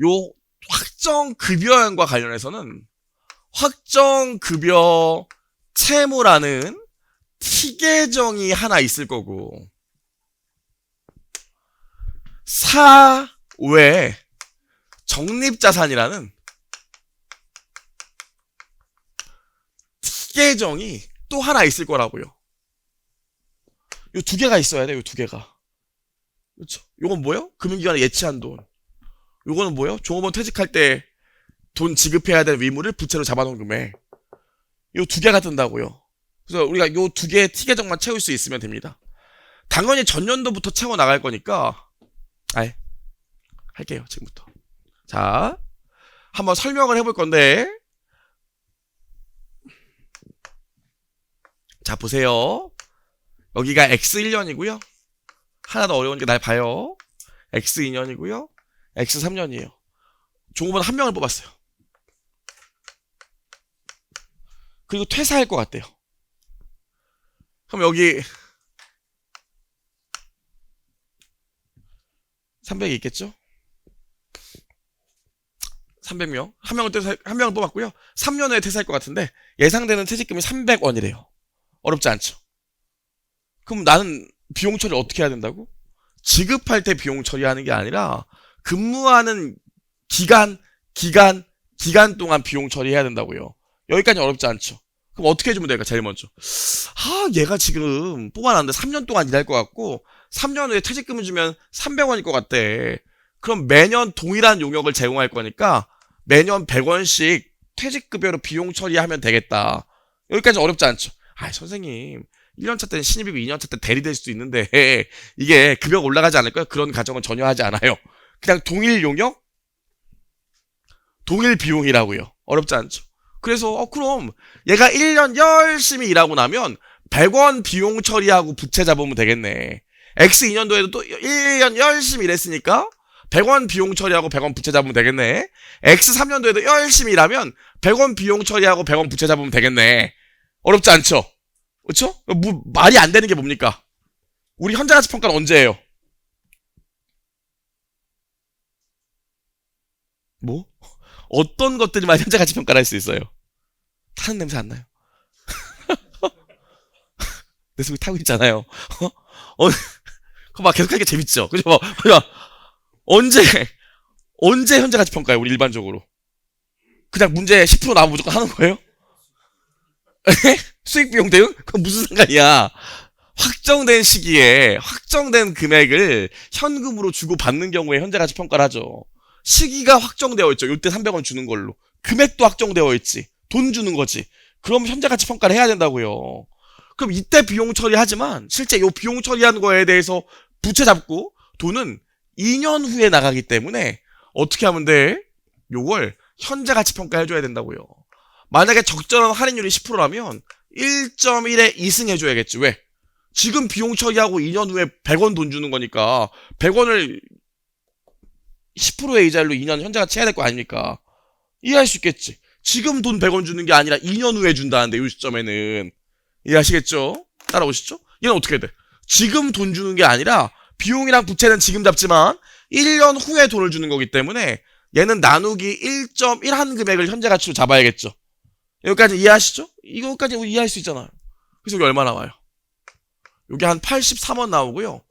요 확정급여안과 관련해서는 확정급여 채무라는 티계정이 하나 있을 거고, 사외 적립자산이라는 티계정이 또 하나 있을 거라고요. 요 두 개가 있어야 돼, 요 두 개가. 그렇죠? 요건 뭐예요? 금융기관에 예치한 돈. 요거는 뭐예요? 종업원 퇴직할 때 돈 지급해야 될 의무를 부채로 잡아놓은 금액. 요 두 개가 뜬다고요. 그래서 우리가 요 두 개의 티계정만 채울 수 있으면 됩니다. 당연히 전년도부터 채워 나갈 거니까, 할게요, 지금부터. 자, 한번 설명을 해볼 건데, 자, 보세요. 여기가 X1년이고요. 하나 더 어려우니까 날 봐요. X2년이고요. X3년이에요. 종업원 한 명을 뽑았어요. 그리고 퇴사할 것 같대요. 그럼 여기 300이 있겠죠? 300명. 한 명을 뽑았고요. 3년 후에 퇴사할 것 같은데 예상되는 퇴직금이 300원이래요. 어렵지 않죠? 그럼 나는 비용 처리를 어떻게 해야 된다고? 지급할 때 비용 처리하는 게 아니라 근무하는 기간 동안 비용 처리해야 된다고요. 여기까지 어렵지 않죠? 그럼 어떻게 해주면 될까? 제일 먼저. 얘가 지금 뽑아놨는데 3년 동안 일할 것 같고 3년 후에 퇴직금을 주면 300원일 것 같대. 그럼 매년 동일한 용역을 제공할 거니까 매년 100원씩 퇴직급여로 비용 처리하면 되겠다. 여기까지 어렵지 않죠? 선생님 1년차 때는 신입이고 2년차 때 대리 될 수도 있는데 이게 급여가 올라가지 않을까요? 그런 가정은 전혀 하지 않아요. 그냥 동일 용역? 동일 비용이라고요. 어렵지 않죠? 그래서 그럼 얘가 1년 열심히 일하고 나면 100원 비용 처리하고 부채 잡으면 되겠네. X2년도에도 또 1년 열심히 일했으니까 100원 비용 처리하고 100원 부채 잡으면 되겠네. X3년도에도 열심히 일하면 100원 비용 처리하고 100원 부채 잡으면 되겠네. 어렵지 않죠? 그렇죠? 말이 안 되는 게 뭡니까? 우리 현재가치평가는 언제 해요? 뭐? 어떤 것들이만 현재가치평가를 할 수 있어요? 타는 냄새 안 나요? 내 속에 타고 있잖아요. 그거 막 계속 하니까 재밌죠? 그죠? 언제 현재가치평가예요? 우리 일반적으로. 그냥 문제 10% 나오면 무조건 하는 거예요? 수익비용 대응? 그건 무슨 상관이야. 확정된 시기에 확정된 금액을 현금으로 주고 받는 경우에 현재가치평가를 하죠. 시기가 확정되어 있죠. 요때 300원 주는 걸로. 금액도 확정되어 있지. 돈 주는 거지. 그럼 현재가치평가를 해야 된다고요. 그럼 이때 비용 처리하지만 실제 요 비용 처리하는 거에 대해서 부채 잡고 돈은 2년 후에 나가기 때문에 어떻게 하면 돼? 요걸 현재가치평가 해줘야 된다고요. 만약에 적절한 할인율이 10%라면 1.1에 2승 해줘야겠지. 왜? 지금 비용 처리하고 2년 후에 100원 돈 주는 거니까 100원을 10%의 이자율로 2년 현재가치 해야 될 거 아닙니까? 이해할 수 있겠지. 지금 돈 100원 주는 게 아니라 2년 후에 준다는데 이 시점에는 이해하시겠죠? 따라오시죠? 얘는 어떻게 돼? 지금 돈 주는 게 아니라 비용이랑 부채는 지금 잡지만 1년 후에 돈을 주는 거기 때문에 얘는 나누기 1.1 한 금액을 현재가치로 잡아야겠죠. 여기까지 이해하시죠? 이거까지 이해할 수 있잖아요. 그래서 여기 얼마 나와요? 여기 한 83원 나오고요.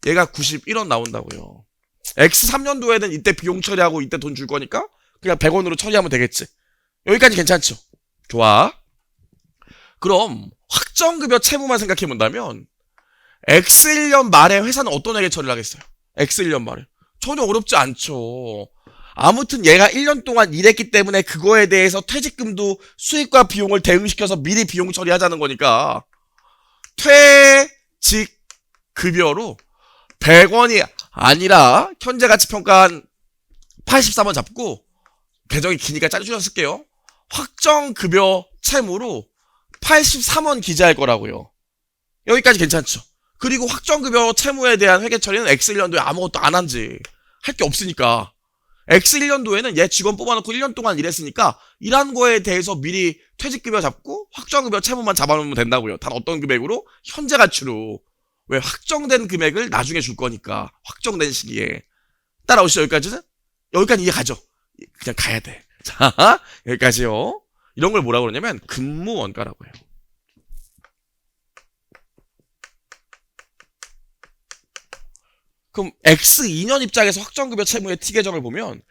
얘가 91원 나온다고요. X3년도에는 이때 비용 처리하고 이때 돈 줄 거니까 그냥 100원으로 처리하면 되겠지. 여기까지 괜찮죠? 좋아. 그럼 확정급여 채무만 생각해 본다면 X1년 말에 회사는 어떤 액에 처리를 하겠어요? X1년 말에. 전혀 어렵지 않죠. 아무튼 얘가 1년 동안 일했기 때문에 그거에 대해서 퇴직금도 수익과 비용을 대응시켜서 미리 비용 처리하자는 거니까 퇴직급여로 100원이 아니라 현재가치평가 한 83원 잡고 배정이 기니까 짜줄여 쓸게요. 확정급여 채무로 83원 기재할 거라고요. 여기까지 괜찮죠? 그리고 확정급여 채무에 대한 회계 처리는 X1년도에 아무것도 안 한지 할 게 없으니까 X1년도에는 얘 직원 뽑아놓고 1년 동안 일했으니까 일한 거에 대해서 미리 퇴직급여 잡고 확정급여 채무만 잡아놓으면 된다고요. 단 어떤 금액으로? 현재가치로. 왜? 확정된 금액을 나중에 줄 거니까. 확정된 시기에. 따라오시죠 여기까지는? 여기까지 이해 가죠? 그냥 가야 돼. 자, 여기까지요. 이런 걸 뭐라고 그러냐면 근무 원가라고 해요. 그럼 X 2년 입장에서 확정급여 채무의 T 계정을 보면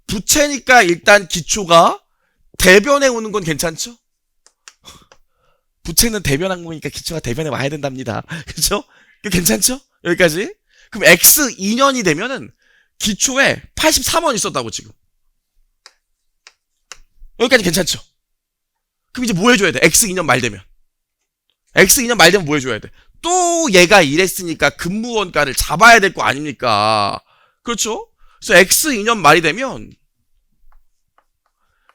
부채니까 일단 기초가 대변에 오는 건 괜찮죠? 부채는 대변 항목이니까 기초가 대변에 와야 된답니다. 그쵸? 괜찮죠? 여기까지? 그럼 X 2년이 되면은 기초에 83원 있었다고 지금. 여기까지 괜찮죠? 그럼 이제 뭐 해줘야 돼? X 2년 말 되면. X 2년 말 되면 뭐 해줘야 돼? 또 얘가 이랬으니까 근무원가를 잡아야 될 거 아닙니까? 그렇죠? 그래서 X 2년 말이 되면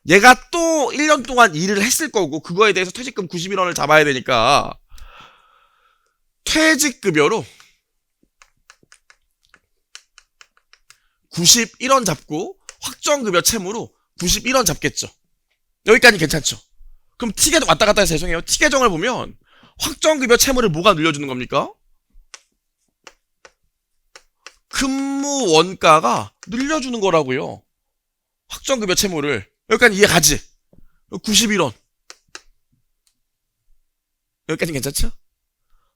얘가 또 1년 동안 일을 했을 거고 그거에 대해서 퇴직금 91원을 잡아야 되니까 퇴직급여로 91원 잡고 확정급여 채무로 91원 잡겠죠. 여기까지 괜찮죠? 그럼 T계정 왔다 갔다 해서 죄송해요. T계정을 보면 확정급여 채무를 뭐가 늘려주는 겁니까? 근무 원가가 늘려주는 거라고요. 확정급여 채무를. 여기까지 이해 가지? 91원. 여기까지 괜찮죠?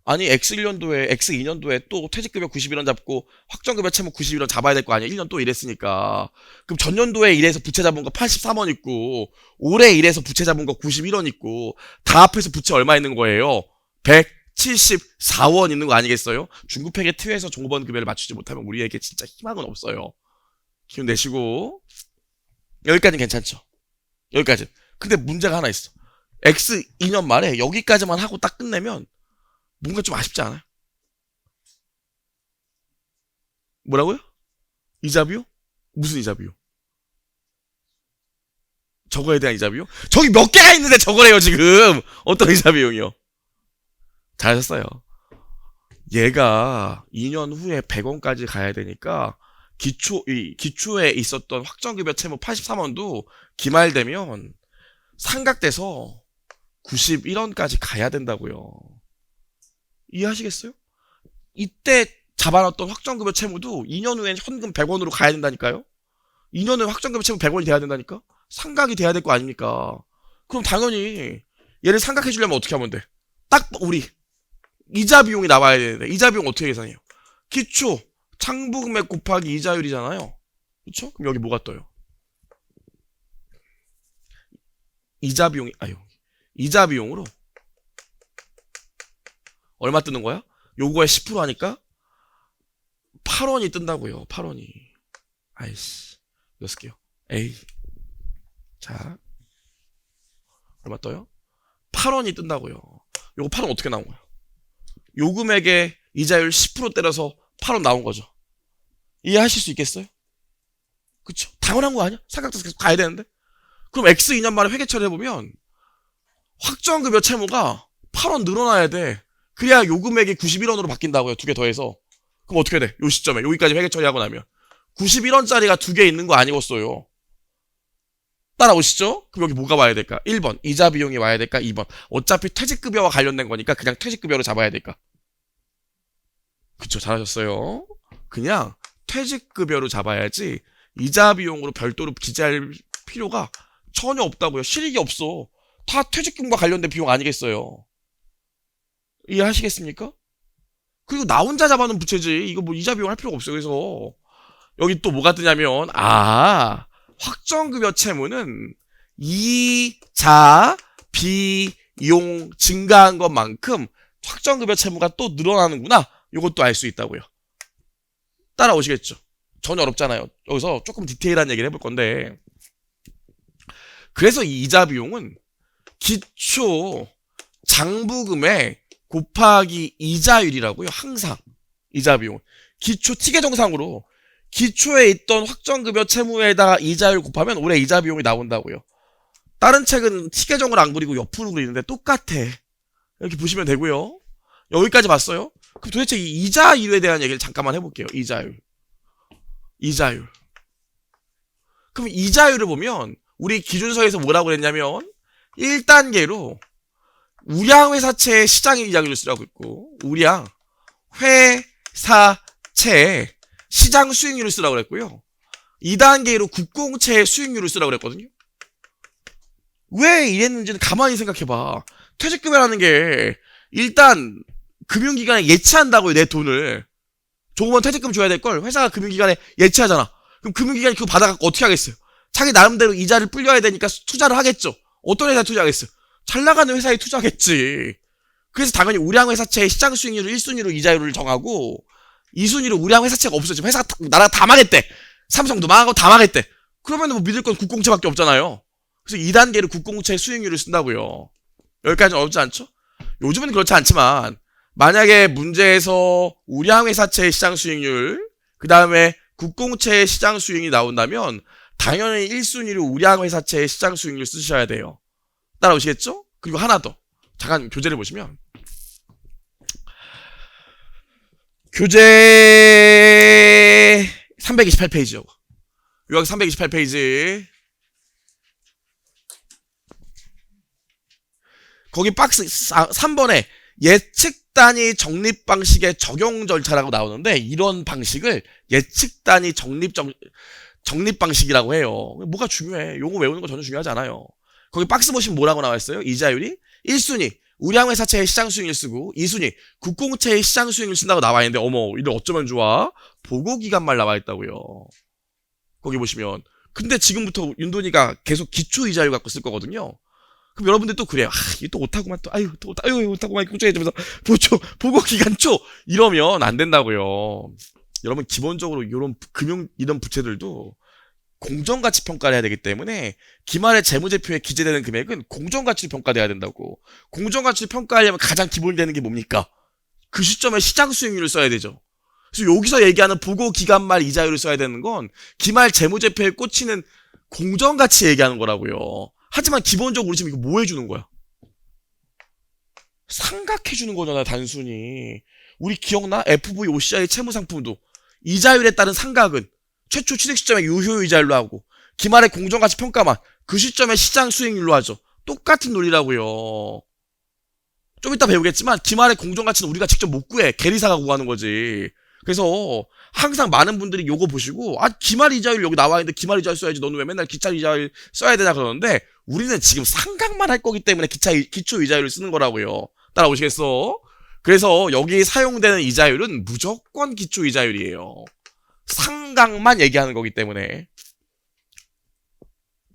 아니 X1년도에 X2년도에 또 퇴직급여 91원 잡고 확정급여 채무 91원 잡아야 될 거 아니야. 1년 또 일했으니까. 그럼 전년도에 일해서 부채 잡은 거 83원 있고 올해 일해서 부채 잡은 거 91원 있고 다 합해서 부채 얼마 있는 거예요? 174원 있는 거 아니겠어요? 중급회계 T에서 종업원 급여를 맞추지 못하면 우리에게 진짜 희망은 없어요. 기운 내시고 여기까지는 괜찮죠? 여기까지. 근데 문제가 하나 있어. X 2년 말에 여기까지만 하고 딱 끝내면 뭔가 좀 아쉽지 않아요? 뭐라고요? 이자 비용? 무슨 이자 비용? 저거에 대한 이자 비용? 저기 몇 개가 있는데 저거래요 지금. 어떤 이자 비용이요? 잘하셨어요. 얘가 2년 후에 100원까지 가야 되니까 기초에 있었던 확정급여 채무 83원도 기말되면 상각돼서 91원까지 가야 된다고요. 이해하시겠어요? 이때 잡아놨던 확정급여 채무도 2년 후엔 현금 100원으로 가야 된다니까요? 2년 후에 확정급여 채무 100원이 돼야 된다니까? 상각이 돼야 될 거 아닙니까? 그럼 당연히 얘를 상각해주려면 어떻게 하면 돼? 딱 우리 이자 비용이 나와야 되는데 이자 비용 어떻게 계산해요? 기초 창부금액 곱하기 이자율이잖아요. 그쵸? 그럼 여기 뭐가 떠요? 이자 비용으로 얼마 뜨는 거야? 요거에 10% 하니까 8원이 뜬다고요. 8원이. 아이씨. 몇 쓸게요? 에이. 자. 얼마 떠요? 8원이 뜬다고요. 요거 8원 어떻게 나온 거야? 요 금액에 이자율 10% 때려서 8원 나온 거죠. 이해하실 수 있겠어요? 그쵸? 당연한 거 아니야? 삼각대에서 계속 가야 되는데? 그럼 X 2년 만에 회계 처리해보면 확정급여 채무가 8원 늘어나야 돼. 그래야 요 금액이 91원으로 바뀐다고요. 두 개 더해서. 그럼 어떻게 돼? 요 시점에 여기까지 회계 처리하고 나면 91원짜리가 두 개 있는 거 아니겠어요? 따라오시죠? 그럼 여기 뭐가 와야 될까? 1번 이자 비용이 와야 될까? 2번 어차피 퇴직급여와 관련된 거니까 그냥 퇴직급여로 잡아야 될까? 그쵸, 잘하셨어요. 그냥 퇴직급여로 잡아야지 이자 비용으로 별도로 기재할 필요가 전혀 없다고요. 실익이 없어. 다 퇴직금과 관련된 비용 아니겠어요? 이해하시겠습니까? 그리고 나 혼자 잡아놓은 부채지. 이거 뭐 이자 비용 할 필요가 없어요. 그래서 여기 또 뭐가 뜨냐면 확정급여 채무는 이자 비용 증가한 것만큼 확정급여 채무가 또 늘어나는구나. 이것도 알 수 있다고요. 따라오시겠죠? 전혀 어렵잖아요. 여기서 조금 디테일한 얘기를 해볼 건데, 그래서 이 이자 비용은 기초 장부금액 곱하기 이자율이라고요. 항상 이자 비용 기초 T계정상으로 기초에 있던 확정급여 채무에다가 이자율 곱하면 올해 이자 비용이 나온다고요. 다른 책은 T계정을 안 그리고 옆으로 그리는데 똑같아. 이렇게 보시면 되고요. 여기까지 봤어요? 그럼 도대체 이 이자율에 대한 얘기를 잠깐만 해볼게요. 이자율. 그럼 이자율을 보면 우리 기준서에서 뭐라고 그랬냐면 1단계로 우량회사채의 시장 이자율을 쓰라고 했고, 우량 회사채의 시장 수익률을 쓰라고 그랬고요. 2단계로 국공채의 수익률을 쓰라고 그랬거든요. 왜 이랬는지는 가만히 생각해봐. 퇴직급여라는 게 일단 금융기관에 예치한다고요. 내 돈을. 조금만 퇴직금 줘야 될 걸 회사가 금융기관에 예치하잖아. 그럼 금융기관이 그거 받아갖고 어떻게 하겠어요? 자기 나름대로 이자를 불려야 되니까 투자를 하겠죠. 어떤 회사에 투자하겠어요? 잘 나가는 회사에 투자하겠지. 그래서 당연히 우량회사채의 시장 수익률을 1순위로 이자율을 정하고 2순위로 우량회사채가 없어지면 회사가 나라가 다 망했대. 삼성도 망하고 다 망했대. 그러면 뭐 믿을 건 국공채밖에 없잖아요. 그래서 2단계로 국공채 수익률을 쓴다고요. 여기까지는 어렵지 않죠? 요즘은 그렇지 않지만 만약에 문제에서 우량회사채의 시장 수익률 그 다음에 국공채의 시장 수익이 나온다면 당연히 1순위로 우량회사채의 시장 수익률 쓰셔야 돼요. 따라오시겠죠? 그리고 하나 더. 잠깐 교재를 보시면 교재 328페이지요. 여기 328페이지. 거기 박스 3번에 예측 단위 적립 방식의 적용 절차라고 나오는데 이런 방식을 예측 단위 적립 방식이라고 해요. 뭐가 중요해? 요거 외우는 거 전혀 중요하지 않아요. 거기 박스 보시면 뭐라고 나와 있어요? 이자율이 1순위 우량회사채의 시장 수익률 쓰고 2순위 국공채의 시장 수익률 쓴다고 나와 있는데 어머 이들 어쩌면 좋아? 보고기간만 나와 있다고요. 거기 보시면 근데 지금부터 윤돈이가 계속 기초 이자율 갖고 쓸 거거든요. 그럼 여러분들 또 그래요. 이게 또 오타고만 또 오타고만 걱정해주면서 보고기간 초 이러면 안 된다고요. 여러분 기본적으로 이런 이런 부채들도 공정가치 평가를 해야 되기 때문에 기말의 재무제표에 기재되는 금액은 공정가치로 평가돼야 된다고. 공정가치를 평가하려면 가장 기본이 되는 게 뭡니까? 그 시점에 시장 수익률을 써야 되죠. 그래서 여기서 얘기하는 보고기간말 이자율을 써야 되는 건 기말 재무제표에 꽂히는 공정가치 얘기하는 거라고요. 하지만 기본적으로 우리 지금 이거 뭐 해주는 거야? 상각해주는 거잖아 단순히. 우리 기억나? FV, OCI 채무상품도 이자율에 따른 상각은 최초 취득 시점에 유효이자율로 하고 기말의 공정가치 평가만 그 시점에 시장 수익률로 하죠. 똑같은 논리라고요. 좀 이따 배우겠지만 기말의 공정가치는 우리가 직접 못 구해. 계리사가 구하는 거지. 그래서 항상 많은 분들이 요거 보시고 기말 이자율 여기 나와 있는데 기말 이자율 써야지 너는 왜 맨날 기차 이자율 써야 되냐 그러는데 우리는 지금 상각만 할 거기 때문에 기초 이자율을 쓰는 거라고요. 따라오시겠어? 그래서 여기 사용되는 이자율은 무조건 기초 이자율이에요. 상각만 얘기하는 거기 때문에.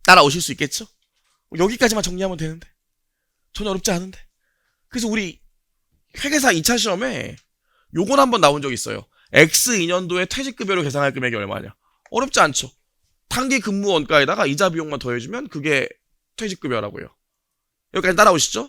따라오실 수 있겠죠? 여기까지만 정리하면 되는데 전혀 어렵지 않은데. 그래서 우리 회계사 2차 시험에 요건 한번 나온 적 있어요. X2년도에 퇴직급여로 계산할 금액이 얼마냐. 어렵지 않죠. 단기 근무 원가에다가 이자 비용만 더해주면 그게 퇴직급여라고요. 여기까지 따라오시죠?